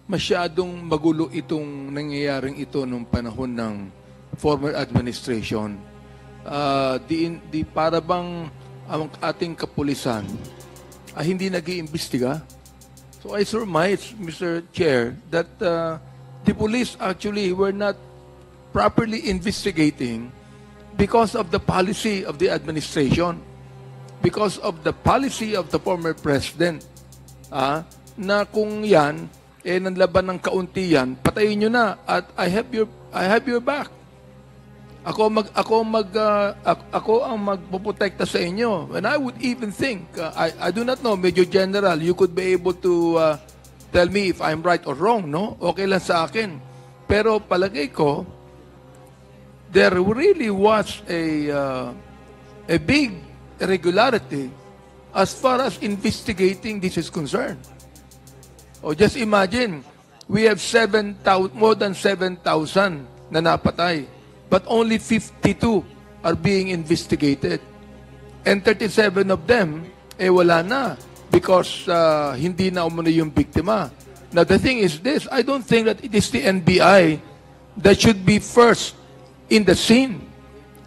masyadong magulo itong nangyayaring ito nung panahon ng former administration. Para bang ang ating kapulisan ay hindi nag-iimbestiga? So I surmise, Mr. Chair, that the police actually were not properly investigating because of the policy of the administration, because of the policy of the former president, na kung yan, nanlaban ng kaunti yan, patayin nyo na at I have your back. Ako ang magpoprotekta sa inyo. And I would even think, I do not know, Major General, you could be able to tell me if I'm right or wrong, no? Okay lang sa akin. Pero palagay ko, there really was a big irregularity as far as investigating this is concerned. Oh, just imagine, we have more than 7,000 na napatay, but only 52 are being investigated. And 37 of them, wala na because hindi na umano yung biktima. Now, the thing is this, I don't think that it is the NBI that should be first in the scene.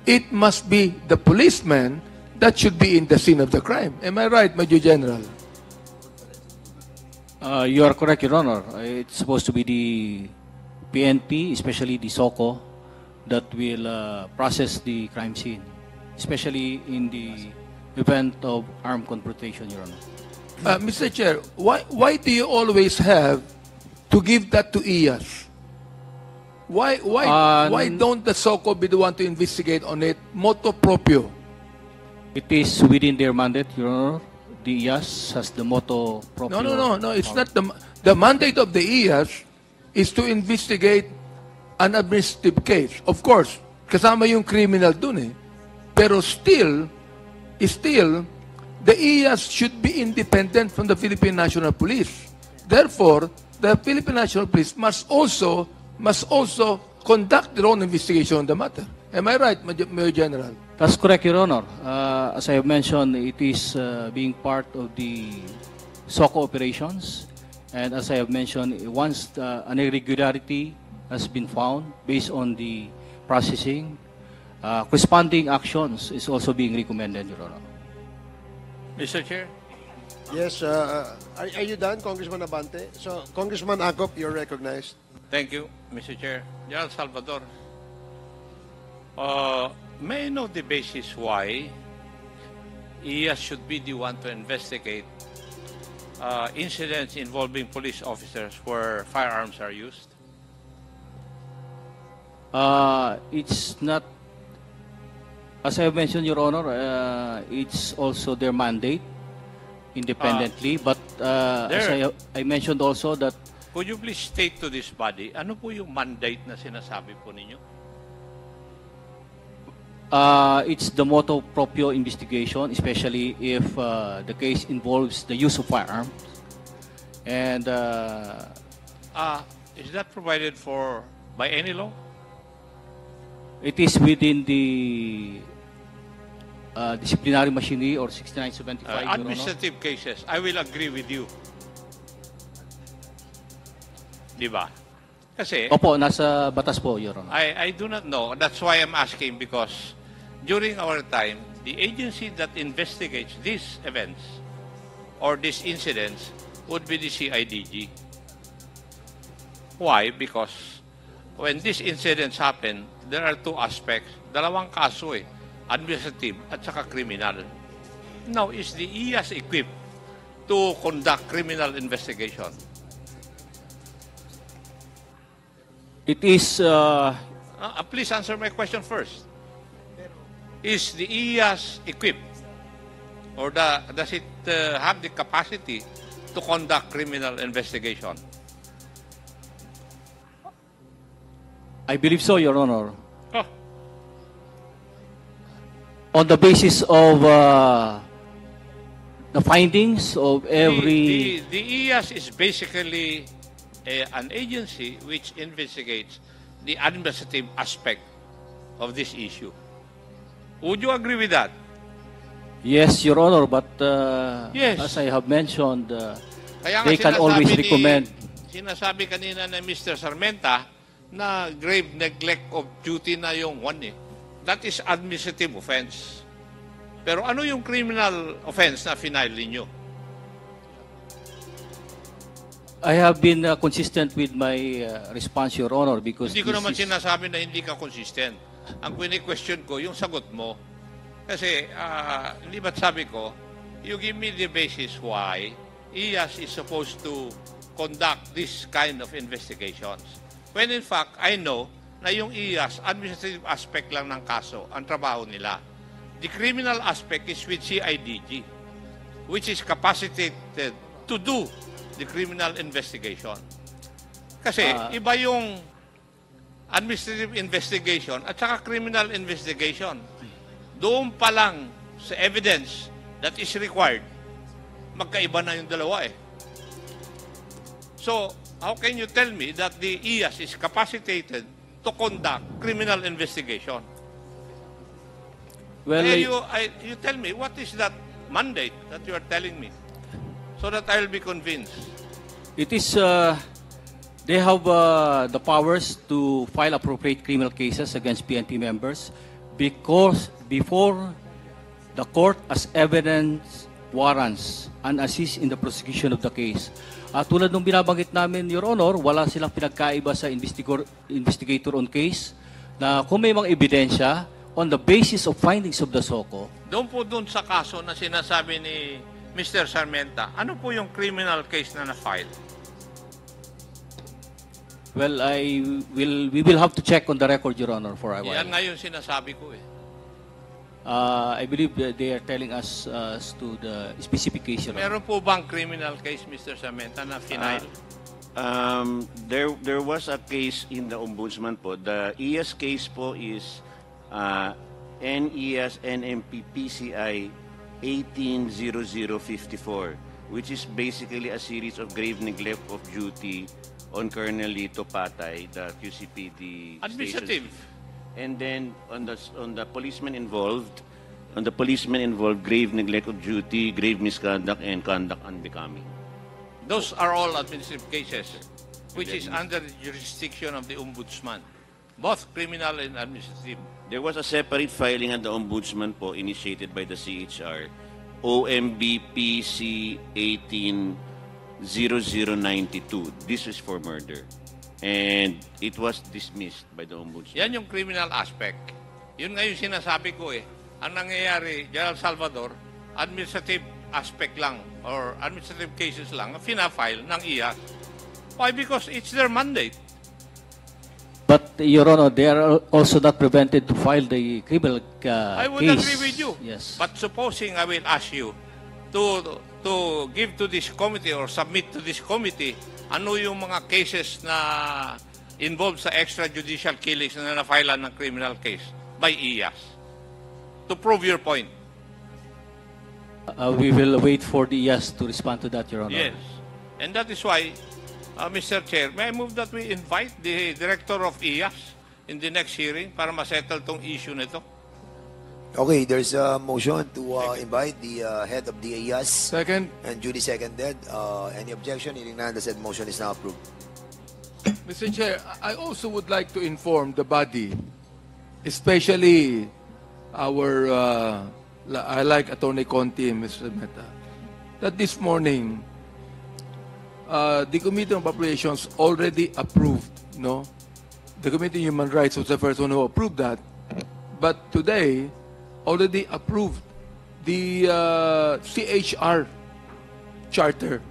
It must be the policeman that should be in the scene of the crime. Am I right, Major General? You are correct, Your Honor. It's supposed to be the PNP, especially the SOCO, that will process the crime scene, especially in the event of armed confrontation, Your Honor. Mr. Chair, why do you always have to give that to IAS? Why don't the SOCO be the one to investigate on it, motu proprio? It is within their mandate, Your Honor. The IAS has the motto proprio. No. It's not the mandate of the IAS is to investigate an administrative case. Of course, kasama yung criminal dun eh. Pero still, the IAS should be independent from the Philippine National Police. Therefore, the Philippine National Police must also conduct their own investigation on the matter. Am I right, Major General? That's correct, Your Honor. As I have mentioned, it is being part of the SOCO operations. And as I have mentioned, once an irregularity has been found based on the processing, corresponding actions is also being recommended, Your Honor. Mr. Chair? Yes, are you done, Congressman Abante? So, Congressman Acop, you're recognized. Thank you, Mr. Chair. General Salvador, may I know the basis why IAS should be the one to investigate incidents involving police officers where firearms are used? It's not, as I have mentioned, Your Honor, it's also their mandate independently. But as I mentioned also that... Could you please state to this body, ano po yung mandate na sinasabi po ninyo? It's the motu proprio investigation, especially if the case involves the use of firearms. And is that provided for by any law? It is within the disciplinary machinery or 6975. Administrative cases, I will agree with you. Diba? Kasi, opo, nasa batas po, Your Honor. I do not know. That's why I'm asking, because during our time, the agency that investigates these events or these incidents would be the CIDG. Why? Because when these incidents happen, there are two aspects. Dalawang kaso eh. Administrative at saka criminal. Now, is the IAS equipped to conduct criminal investigation? It is... please answer my question first. Is the IAS equipped or does it have the capacity to conduct criminal investigation? I believe so, Your Honor. Oh. On the basis of the findings of every... The IAS is basically an agency which investigates the administrative aspect of this issue. Would you agree with that? Yes, Your Honor, but Yes. as I have mentioned, Kaya nga they can sinasabi always ni- recommend. sinasabi kanina ni Mr. Sarmenta na grave neglect of duty na yung one eh. That is administrative offense. Pero ano yung criminal offense na final ninyo? I have been consistent with my response, Your Honor, because Hindi ko this naman is- sinasabi na hindi ka consistent. Ang question ko, yung sagot mo. Kasi, hindi ba't sabi ko, you give me the basis why IAS is supposed to conduct this kind of investigations. When in fact, I know na yung IAS, administrative aspect lang ng kaso, ang trabaho nila. The criminal aspect is with CIDG, which is capacitated to do the criminal investigation. Kasi iba yung administrative investigation at saka criminal investigation. Doon pa lang sa evidence that is required, magkaiba na yung dalawa eh. So, how can you tell me that the IAS is capacitated to conduct criminal investigation? Well, You tell me, what is that mandate that you are telling me? So that I will be convinced. it is they have the powers to file appropriate criminal cases against PNP members because before the court as evidence warrants and assist in the prosecution of the case. Tulad nung binabanggit namin, Your Honor, wala silang pinagkaiba sa investigator on case na kung may mga ebidensya on the basis of findings of the SOCO. Doon sa kaso na sinasabi ni Mr. Sarmenta, ano po yung criminal case na na-file? Well, we will have to check on the record, Your Honor, for a while. Yan nga yung sinasabi ko eh. I believe that they are telling us as to the specific case, Your Honor. Meron po bang criminal case, Mr. Sarmenta, na final? There was a case in the Ombudsman po. The ES case po is NES NMP PCI 180054, which is basically a series of grave neglect of duty on Colonel Lito Patay, the QCPD Administrative. station. And then on the policeman involved, grave neglect of duty, grave misconduct, and conduct unbecoming. Those are all administrative cases, which is under the jurisdiction of the Ombudsman. Both criminal and administrative. There was a separate filing at the Ombudsman po initiated by the CHR, OMBPC 180092. This is for murder. And it was dismissed by the Ombudsman. Yan yung criminal aspect. Yun nga yung sinasabi ko eh. Ang nangyayari, General Salvador, administrative aspect lang or administrative cases lang ang fina-file ng IAS. Why? Because it's their mandate. But, Your Honor, they are also not prevented to file the criminal I would case. agree with you. Yes. But supposing I will ask you to give to this committee or submit to this committee ano yung mga cases na involved sa extrajudicial killings na na-file ng criminal case by IAS to prove your point. We will wait for the yes to respond to that, Your Honor. Yes. And that is why, Mr. Chair, may I move that we invite the Director of IAS in the next hearing para masettle tong issue nito? Okay, there's a motion to invite the head of the IAS Second, and duly seconded. Any objection? Hearing none, the said motion is now approved. Mr. Chair, I also would like to inform the body, especially our, I like Attorney Conti and Mr. Meta, that this morning, the Committee on Appropriations already approved, no? The Committee on Human Rights was the first one who approved that. But today, already approved the CHR charter.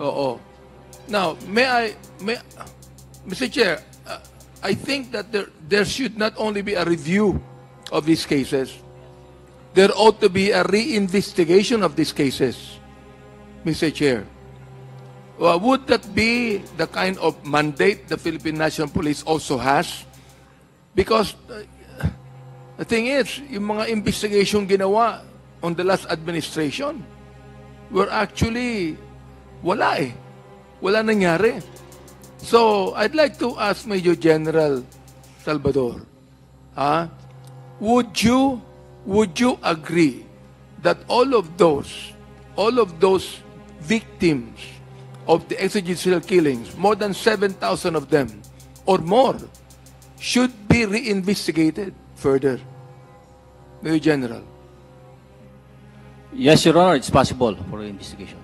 Oo. Now, Mr. Chair, I think that there should not only be a review of these cases, there ought to be a reinvestigation of these cases, Mr. Chair. Would that be the kind of mandate the Philippine National Police also has? Because the thing is, yung mga investigation ginawa on the last administration were actually wala eh. Wala nangyari. So, I'd like to ask Major General Salvador, would you agree that all of those victims of the extrajudicial killings, more than 7,000 of them or more, should be reinvestigated further. Mayor General. Yes, Your Honor, it's possible for investigation.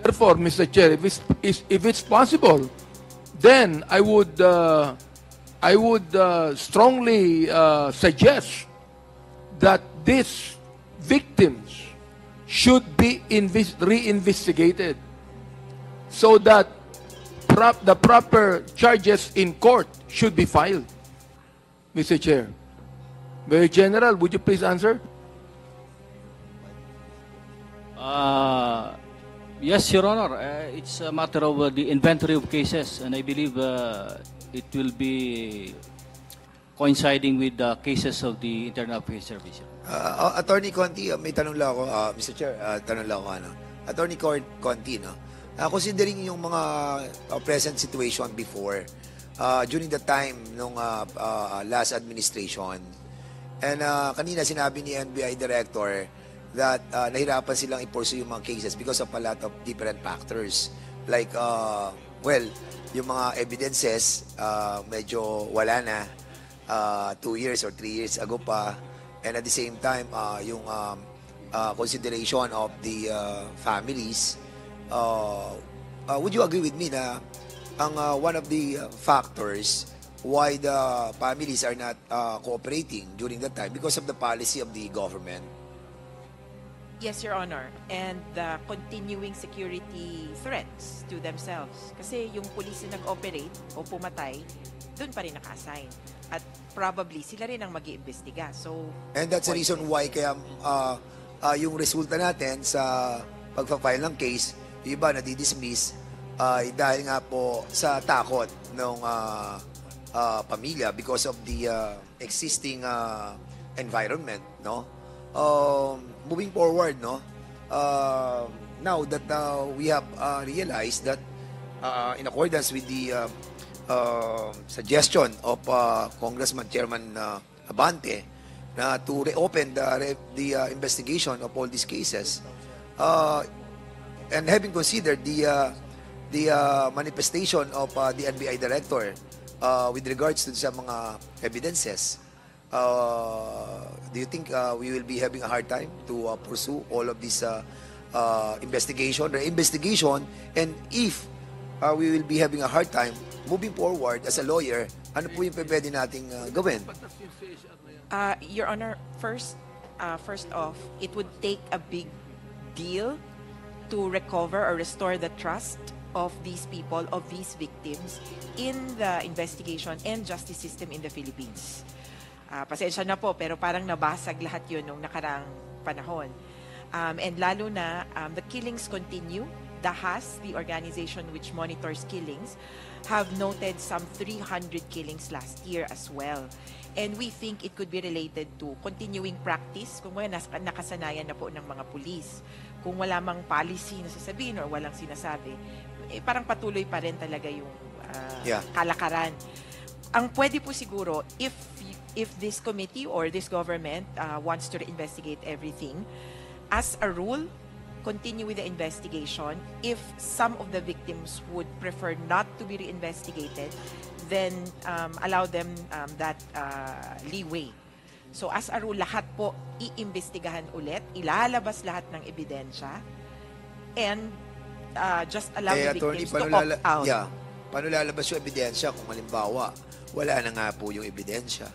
Therefore, Mr. Chair, if it's possible, then I would strongly suggest that these victims should be reinvestigated so that the proper charges in court should be filed. Mr. Chair. Mayor General, would you please answer? Yes, Your Honor. It's a matter of the inventory of cases, and I believe it will be coinciding with the cases of the Internal Affairs Service. Attorney Conti, may tanong lang ako, Mr. Chair, tanong lang ako, Attorney Conti, no? Considering yung mga present situation before, during the time nung last administration, and kanina sinabi ni NBI Director that nahirapan silang i-pursue yung mga cases because of a lot of different factors. Like, well, yung mga evidences, medyo wala na, 2 years or 3 years ago pa. And at the same time, yung consideration of the families, would you agree with me na ang one of the factors why the families are not cooperating during that time because of the policy of the government? Yes, Your Honor. And the continuing security threats to themselves. Kasi yung police na nag-operate o pumatay, doon pa rin naka-assign. At probably, sila rin ang mag-iimbestiga. So, And that's the reason why kaya yung resulta natin sa pagpa-file ng case, yung iba nadi-dismiss dahil nga po sa takot ng pamilya because of the existing environment, no? Moving forward, no? Now that we have realized that in accordance with the suggestion of Congressman Chairman Abante to reopen the investigation of all these cases, and having considered the manifestation of the NBI Director with regards to sa mga evidences, do you think we will be having a hard time to pursue all of this investigation, and if we will be having a hard time moving forward as a lawyer, ano po yung pwede nating gawin? Your Honor, first off, it would take a big deal to recover or restore the trust of these people, of these victims in the investigation and justice system in the Philippines. Pasensya na po, pero parang nabasag lahat yun nung nakaraang panahon. And lalo na, the killings continue. The HAS, the organization which monitors killings, have noted some 300 killings last year as well. And we think it could be related to continuing practice, kung mga nakasanayan na po ng mga pulis. Kung wala mang policy na sasabihin or walang sinasabi, parang patuloy pa rin talaga yung kalakaran. Ang pwede po siguro, if this committee or this government wants to investigate everything, as a rule, continue with the investigation. If some of the victims would prefer not to be reinvestigated, then allow them that leeway. So as a rule, lahat po iimbestigahan ulit, ilalabas lahat ng ebidensya, and just allow the victims to opt out. Yeah. Paano lalabas yung ebidensya kung halimbawa wala na nga po yung ebidensya?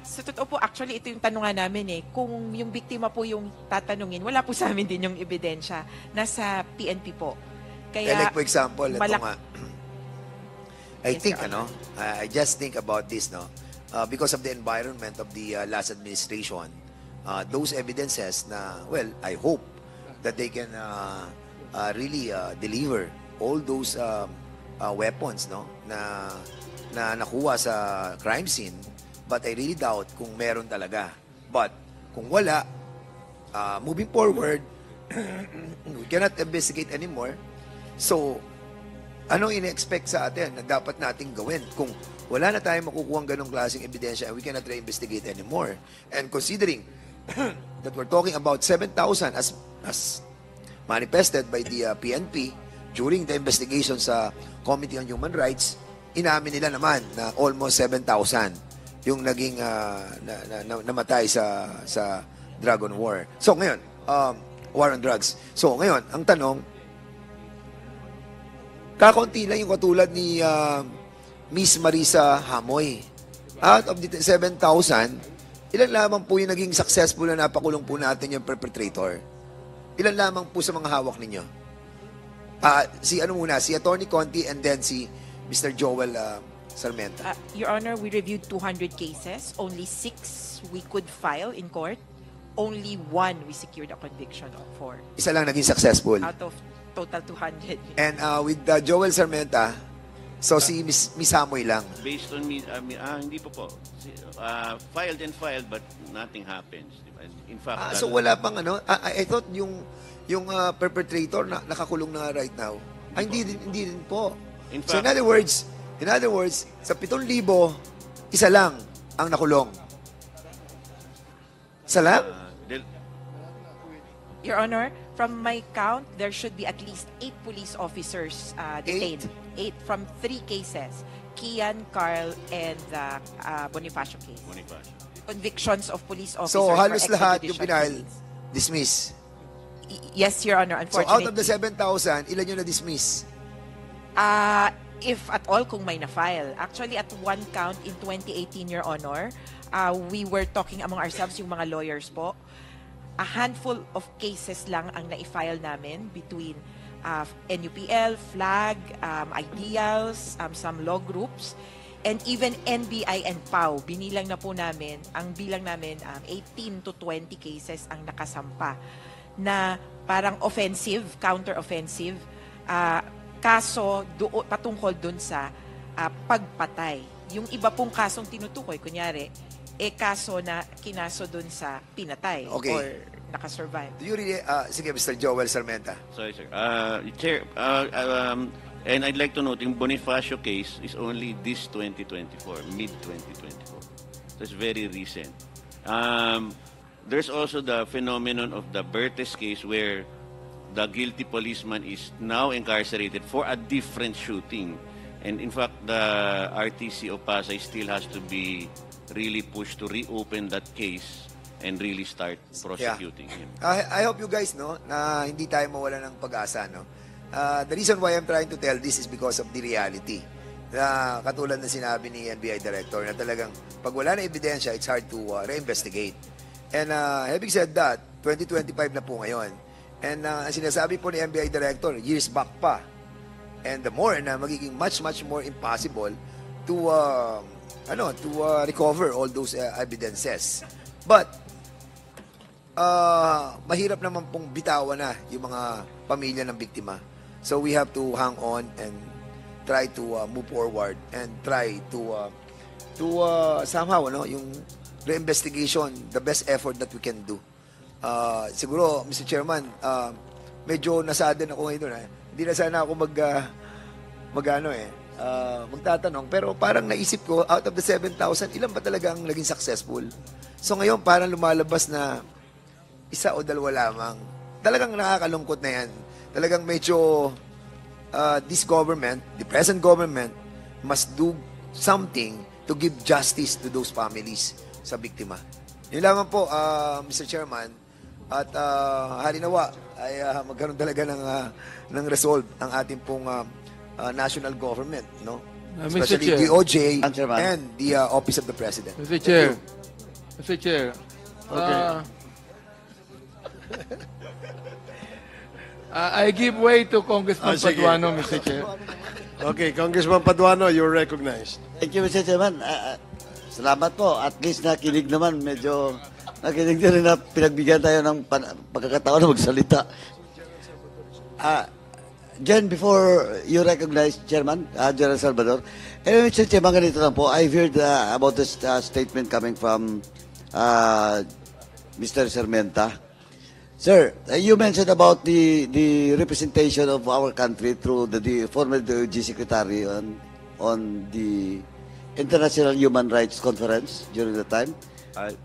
Sa totoo po, actually, ito yung tanungan namin Kung yung biktima po yung tatanungin, wala po sa amin din yung ebidensya. Nasa PNP po. Kaya, like for example, ito nga. I just think about this, no? Because of the environment of the last administration, those evidences na, well, I hope that they can really deliver all those weapons, no? Na nakuha sa crime scene, but I really doubt kung meron talaga. But kung wala, moving forward, we cannot investigate anymore. So, anong in-expect sa atin na dapat nating gawin kung wala na tayong makukuha ng ganong klaseng ebidensya and we cannot re-investigate anymore? And considering that we're talking about 7,000 as manifested by the PNP, during the investigation sa Committee on Human Rights, inamin nila naman na almost 7,000 yung naging namatay sa drug on war. So ngayon, war on drugs. So ngayon, ang tanong, kakaunti lang yung katulad ni Miss Marisa Hamoy. Out of the 7,000, ilan lamang po yung naging successful na napakulong po natin yung perpetrator? Ilan lamang po sa mga hawak ninyo? Si Attorney Conti and then si Mr. Joel Sarmenta. Your Honor, we reviewed 200 cases. Only 6 we could file in court. Only 1 we secured a conviction for. Isa lang naging successful. Out of total 200. And with Joel Sarmenta, so si Miss Hamoy lang. Based on me, hindi po. Filed and filed, but nothing happens. Diba? In fact, So wala pang I thought yung perpetrator na nakakulong na right now. Hindi din po. In So fact, in other words, sa 7,000, isa lang ang nakulong. Isa lang? Your Honor, from my count, there should be at least 8 police officers detained. 8 from 3 cases. Kian, Carl, and the Bonifacio case. Bonifacio. Convictions of police officers. So for halos lahat yung extrajudicial pinal, killings. dismiss. Yes, Your Honor, So unfortunately. out of the 7,000, ilan yung na-dismiss? If at all, kung may na-file. Actually, at one count in 2018, Your Honor, we were talking among ourselves, yung mga lawyers po. A handful of cases lang ang na-file namin between NUPL, FLAG, Ideals, some law groups, and even NBI and PAO. Binilang na po namin, ang bilang namin, 18 to 20 cases ang nakasampa na parang offensive, counter-offensive, kaso patungkol dun sa pagpatay. Yung iba pong kasong tinutukoy, kunyari, kaso na kinaso dun sa pinatay Okay. or nakasurvive. Do you really, sige Mr. Joel Sarmenta. Sorry, sir. Chair, and I'd like to note, yung Bonifacio case is only this 2024, mid-2024. So it's very recent. There's also the phenomenon of the Bertes case where the guilty policeman is now incarcerated for a different shooting. And in fact, the RTC of Pasay still has to be really pushed to reopen that case and really start prosecuting him. I hope you guys know na hindi tayo mawala ng pag-asa. No? The reason why I'm trying to tell this is because of the reality. Katulad na sinabi ni NBI Director na talagang pag wala na ebidensya, it's hard to reinvestigate. And having said that, 2025 na po ngayon. And ang sinasabi po ni NBI Director, years back pa. And the more na magiging much more impossible to recover all those evidences. But mahirap naman pong bitawan na yung mga pamilya ng biktima. So we have to hang on and try to move forward and try to somehow yung reinvestigation, the best effort that we can do. Siguro, Mr. Chairman, medyo nasadin ako ngayon. Hindi na sana ako magtatanong. Pero parang naisip ko, out of the 7,000, ilan ba talaga ang naging successful? So ngayon, parang lumalabas na isa o dalawa lamang. Talagang nakakalungkot na yan. Talagang medyo this government, the present government, must do something to give justice to those families sa biktima. Yun lamang po, Mr. Chairman, at halinawa ay magkaroon talaga ng resolve ang ating pong national government, no? Mr. Especially Chair. DOJ Chairman. and the Office of the President. Mr. Chair. Mr. Chair. I give way to Congressman sige. Paduano, Mr. Chair. Okay, Congressman Paduano, you're recognized. Thank you, Mr. Chairman. Salamat po. At least nakinig naman. Medyo nakinig din na pinagbigyan tayo ng pagkakataon na magsalita. Jen, before you recognize Chairman, General Salvador, Mr. Chairman, ganito lang po. I've heard about this statement coming from Mr. Sarmenta. Sir, you mentioned about the representation of our country through the former DOJ Secretary on the International Human Rights Conference during the time.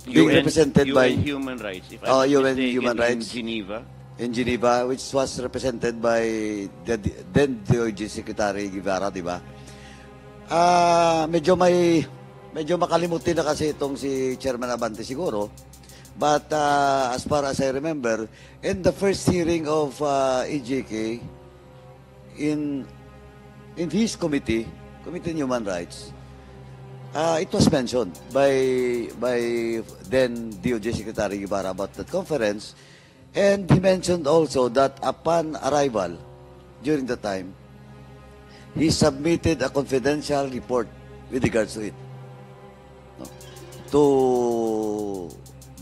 Being represented UN by Human Rights. If I'm not UN mistaken, Human Rights. in Geneva. in Geneva, which was represented by the then DOJ Secretary Guevara, di ba? Medyo makalimutin na kasi itong si Chairman Abante siguro. But as far as I remember, in the first hearing of EJK, in his committee on Human Rights, it was mentioned by then DOJ Secretary Guevara about that conference, and he mentioned also that upon arrival, during the time, he submitted a confidential report with regards to it, no, to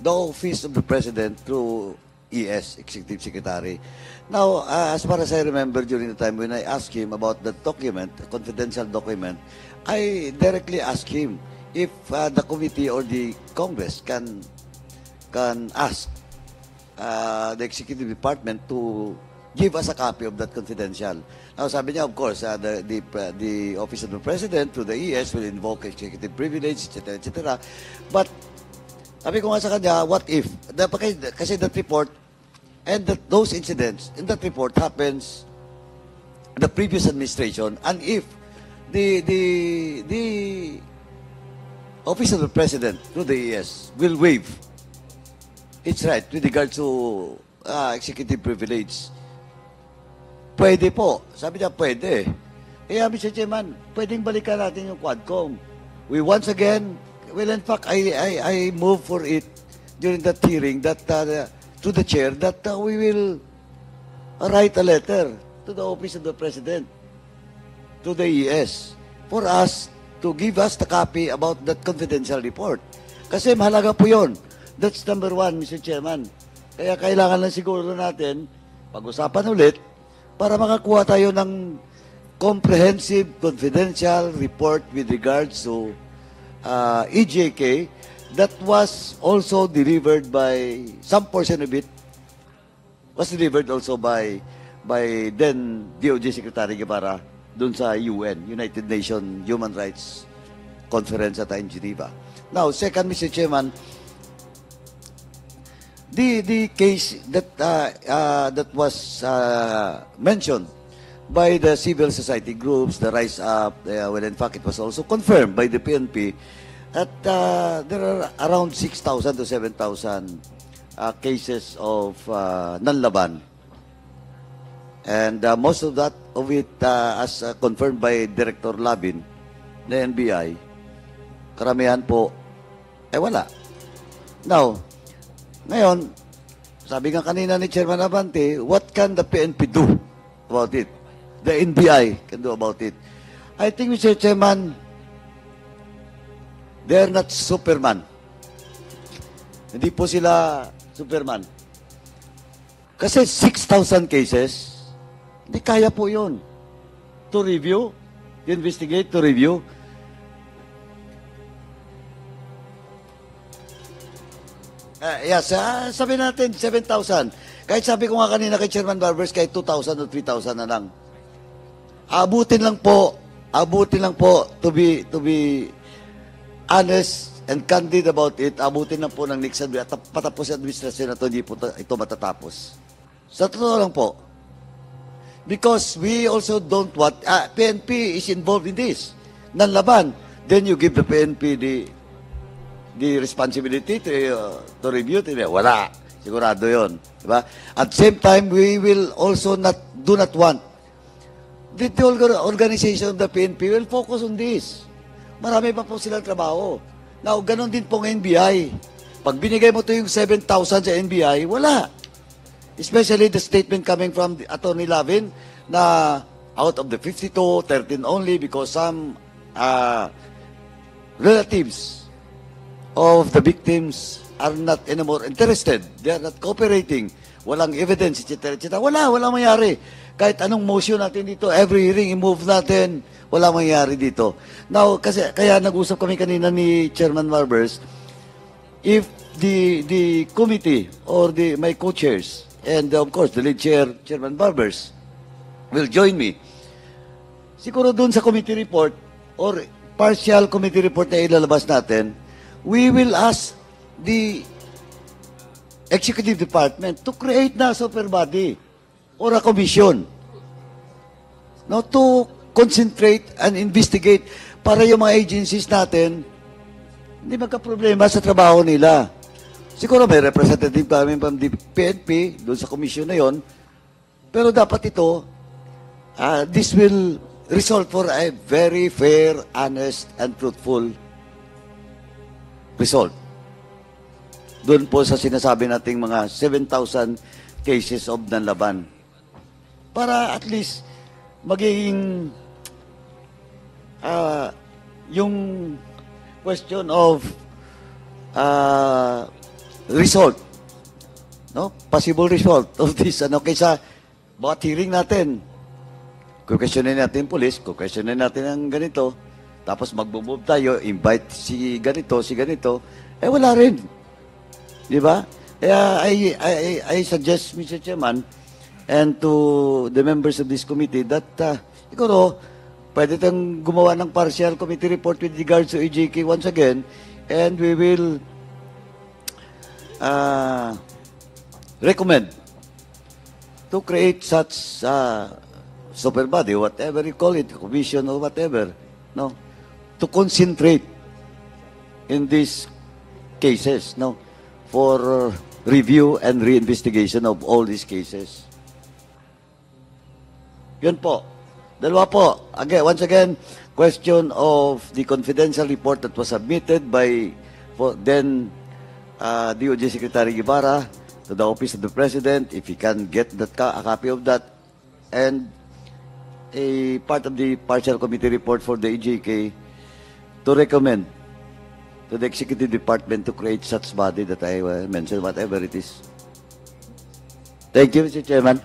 the office of the President through ES, Executive Secretary. Now, as far as I remember during the time when I asked him about the document, a confidential document, I directly asked him if the committee or the Congress can ask the Executive Department to give us a copy of that confidential. Now, sabi niya, of course, the Office of the President through the ES will invoke executive privilege, etc., etc. But sabi ko nga sa kanya, what if? Kasi that report and those incidents in that report happens the previous administration, and if the Office of the President through the ES will waive its right with regard to executive privilege, pwede po. Sabi niya, pwede. Kaya, Mr. Chairman, pwedeng balikan natin yung Quadcom. We once again, well, in fact, I move for it during that hearing that to the chair that we will write a letter to the Office of the President, to the ES, for us to give us the copy about that confidential report. Kasi mahalaga po yun. That's number one, Mr. Chairman. Kaya kailangan lang siguro natin pag-usapan ulit para makakuha tayo ng comprehensive confidential report with regards to EJK that was also delivered by, some portion of it was delivered also by then DOJ Secretary Guevara dun sa UN, United Nations Human Rights Conference at in Geneva. Now, second, Mr. Chairman, the case that was mentioned by the civil society groups, the Rise Up, well, in fact, it was also confirmed by the PNP that there are around 6,000 to 7,000 cases of nanlaban. And most of it, as confirmed by Director Labin, the NBI, karamihan po, wala. Now, ngayon, sabi nga kanina ni Chairman Abante, what can the PNP do about it? The NBI can do about it. I think, Mr. Chairman, they are not Superman. Hindi po sila Superman. Kasi 6,000 cases, hindi kaya po yun. To review, to investigate, to review. Yes, sabi natin 7,000. Kahit sabi ko nga kanina kay Chairman Barbers, kahit 2,000 o 3,000 na lang. Abutin lang po to be honest and candid about it. Abutin lang po ng next patapos yung administrasyon na ito, hindi po ito matatapos. Sa totoo lang po. Because we also don't want, PNP is involved in this. Nanlaban. Then you give the PNP the responsibility to review it. Wala. Sigurado yun. Diba? At the same time, we will also do not want the organization of the PNP will focus on this. Marami pa po silang trabaho. Now, ganun din pong NBI. Pag binigay mo to yung 7,000 sa NBI, wala. Especially the statement coming from Attorney Lavin na out of the 52, 13 only because some relatives of the victims are not anymore interested. They are not cooperating. Walang evidence, etc. etc. Walang mangyari. Kahit anong motion natin dito, every hearing, i-move natin, wala mangyayari dito. Now, kaya nag-usap kami kanina ni Chairman Barbers, if the committee or my co-chairs, and of course, the lead chair, Chairman Barbers, will join me, siguro dun sa committee report or partial committee report na ilalabas natin, we will ask the executive department to create na super body or a commission. No, to concentrate and investigate para yung mga agencies natin hindi magka-problema sa trabaho nila. Siguro may representative kami from the PNP doon sa commission na yon. Pero dapat ito, this will result for a very fair, honest, and truthful result. Doon po sa sinasabi nating mga 7,000 cases of nanlaban. Para at least magiging yung question of result, no? Possible result of this, kaysa bawat hearing natin, kukwestyunin natin yung police, kukwestyunin natin ang ganito, tapos mag-move tayo, invite si ganito, wala rin. Di ba? Kaya I suggest, Mr. Chairman, and to the members of this committee that siguro, pwede tayong gumawa ng partial committee report with regards to EJK once again, and we will recommend to create such super body, whatever you call it, commission or whatever, no, to concentrate in these cases, no, for review and reinvestigation of all these cases. Yun po. Dalawa po. Again, once again, question of the confidential report that was submitted by then DOJ Secretary Guevara to the Office of the President, if he can get that a copy of that, and a part of the partial committee report for the EJK to recommend to the Executive Department to create such body that I mentioned, whatever it is. Thank you, Mr. Chairman.